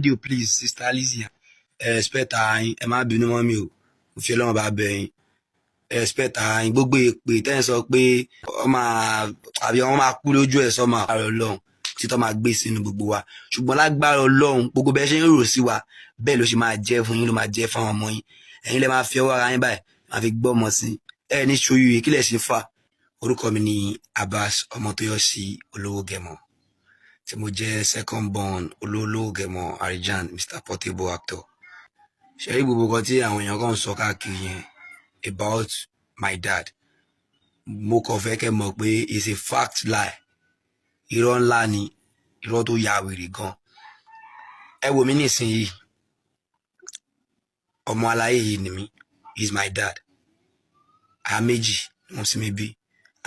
You please, Sister LIZZY, respect her yín, ẹ má bínú mọ́ mi o, mo fi Ọlọ́run bá bẹ̀ yín, respect her yín, gbogbo èpè tẹ́ ń sọ pé wọ́n máa kú lójú ẹ̀ sọ́mà Ọlọ́run tí tó máa gbé sínú gbogbo wa, ṣùgbọ́n lágbára Ọlọ́run gbogbo bẹ́ẹ̀ ṣe ń rò sí wa bẹ́ẹ̀ ló ṣe máa jẹ́ fún yín, ló máa jẹ́ fáwọn ọmọ yín, ẹ̀yin lè máa fi ọwọ́ ara yín báyìí máa fi gbọ́ ọmọ sí ẹ ní ṣoyú yìí kí lẹ̀ ṣe fà. Orúkọ mi ni Abbas Ọmọtóyọ̀sí olówó gẹ̀mọ́ tí mo jẹ́ second born olówó gẹ̀mọ́ Arijan Mr Portable actor. Ṣé rí gbogbo kan tí àwọn èèyàn kan sọ káàkiri yẹn about my dad, mo kàn fẹ́ kẹ́ mọ̀ pé it's a fact lie, irọ́ ńlá ni, irọ́ tó ya wèrè gan. Ẹ wò mí nísìnyí, ọmọ aláyé yìí ni mí, he's my dad, àméjì wọ́n sì mi bí,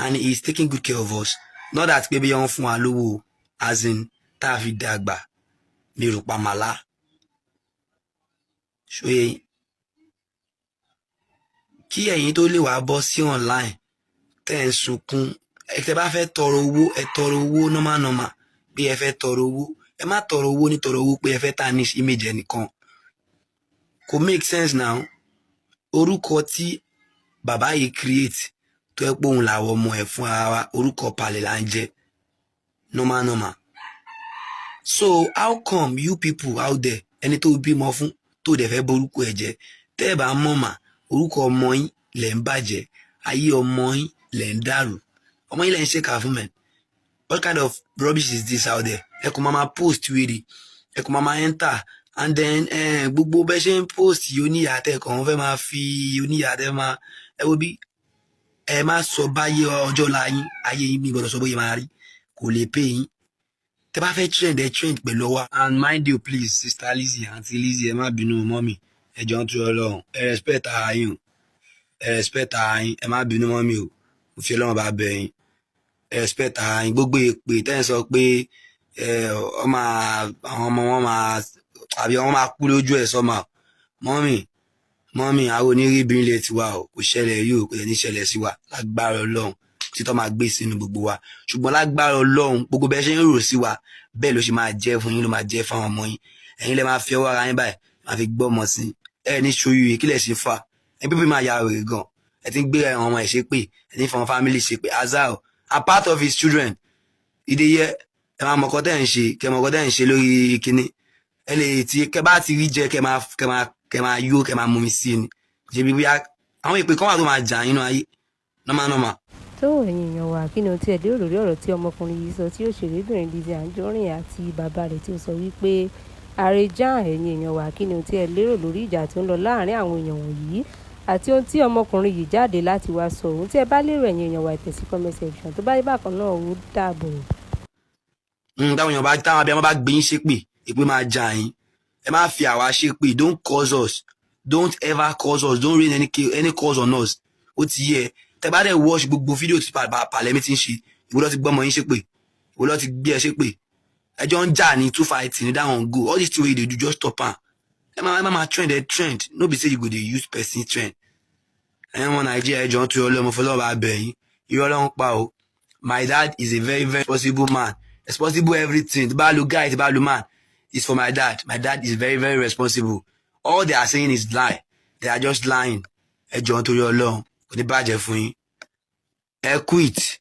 and he's taking good care of us. Not that pé bí wọ́n fún wa lówó as in tá a fi dàgbà mi rò pa màlá. Ṣóyè kí ẹ̀yin tó lè wá bọ́ sí online tẹ́ ń sunkún, tẹ́ bá fẹ́ tọrọ owó ẹ tọrọ owó normal bí ẹ fẹ́ tọrọ owó, ẹ má tọrọ owó ní tọrọ owó pé ẹ fẹ́ tarnish image ẹnìkan, kò make sense now. Orúkọ tí bàbá yìí create tó ẹ pé òun làwọn ọmọ ẹ fún ara wa, orúkọ palẹ̀ là ń jẹ normal. So how come you people out there, ẹni tó bímọ fún tó dẹ̀ fẹ́ borúkọ ẹ̀ jẹ́, tẹ́ ẹ bá mọ̀ mà orúkọ ọmọ yín lẹ̀ ń bàjẹ́, ayé ọmọ yín lẹ̀ ń dàrú, ọmọ yín lẹ̀ ń ṣèkà fún mẹ́. What kind of rubbish is this out there? Ẹ kò máa post wèrè, ẹ kò máa enter and then gbogbo bẹ́ẹ̀ ṣe ń post oníyà tẹ́ kàn wọ́n fẹ́ máa fi oníyà tẹ́ máa ẹ wo bí ẹ má sọ báyé ọjọ́ la yín, ayé yín mi gbọ́dọ̀ sọ bóyá máa rí, kò lè pay yín. Tẹ́ bá fẹ́ trend ẹ trend pẹ̀lú ọwá. And mind you please, Sister LIZZY, Aunty LIZZY, ẹ má bínú mọ́mì, ẹ jọ̀ọ́ nítorí Ọlọ́run, ẹ respect ara yín o, ẹ respect ara yín, ẹ má bínú mọ́mì o, mo fi Ọlọ́run bá bẹ̀ yín, ẹ respect ara yín, gbogbo èpè tẹ́ ń sọ pé àwọn ọmọ wọn máa kú lójú ẹ̀ sọ́mà mọ́mì àwọn onírìbí ilé tiwa o, kò ṣẹlẹ̀ yìí o, kò ní ṣẹlẹ̀ sí wa lágbára Ọlọ́run tí tó máa gbé sínú gbogbo wa, ṣùgbọ́n lágbára Ọlọ́run gbogbo bẹ́ẹ̀ ṣe ń rò sí wa bẹ́ẹ̀ ló ṣe máa jẹ́ fún yín, ló máa jẹ́ fáwọn ọmọ yín, ẹ̀yin lè máa fi ọwọ́ ara yín báyìí máa fi gbọ́ ọmọ sí ẹ ní ṣoyú yìí kí lẹ̀ ṣe fà. ẹ pípé máa ya rèé gan, ẹ ti ń gbé àwọn ọmọ ẹ̀ ṣe pé ẹ ti ń fọwọ́n family ṣe pé azal a part of his children ìdíyẹ ẹ máa mọ̀kọ́ tẹ́ ń ṣe, kẹ mọ̀kọ́ tẹ́ ń ṣe lórí kinní, ẹ lè ti kẹ bá ti rí jẹ kẹ máa yó kẹ máa mú mi sí ni, ṣe bí àwọn ìpè kan wà tó máa jà nínú ayé normal. tó ẹ̀yin èèyàn wa kí ni o tiẹ̀ lérò lórí ọ̀rọ̀ tí ọmọkùnrin yìí sọ tí òṣèrébìnrin LIZZY ANJORIN àti bàbá rẹ̀ tí ó sọ wípé Arijan, ẹ̀yin èèyàn wa kí ni o tiẹ̀ lérò lórí ìjà tó ń lọ láàárín àwọn èèyàn wọ̀nyí àti ohun tí ọmọkùnrin yìí jáde láti wá sọ, ohun tí ẹ bá lérò ẹ̀yin èèyàn wa tẹ̀ sí comment section, tó bá yẹ bákan náà ó dàbọ̀. táwọn abiyamọ bá gbé yín ṣépè èpè máa jà yín, ẹ má fi àwa ṣépè, don't cause us, don't ever cause us, don't rain any cause on us. Ó ti yẹ tẹ bá dẹ̀ watch gbogbo fídíò tí pàlẹ́ mi ti ń ṣe, ìwọ ló ti gbọ́mọ yín ṣépè, ìwọ ló ti gbé ẹ ṣépè, ẹjọ́ ń jà ní 2 fighting ní that one go, all these two wey you dey do just stop am. ẹ má trend ẹ trend, no be say you go dey use person trend. ẹ̀yin ọmọ Nàìjíríà ẹjọ́ ń tu ọlọ́mọ fọlọ́wọ́ bá bẹ̀ yín, irọ́ Ọlọ́run pa o. My dad is a very very responsible man, responsible everything, tí bá lo guy tí bá lo man, is for my dad. My dad is very very responsible. All they are saying is lie, they are just lying. Ẹjọ́ ń torí Ọlọ́run kò ní bàjẹ́ fún yín, ẹ quit.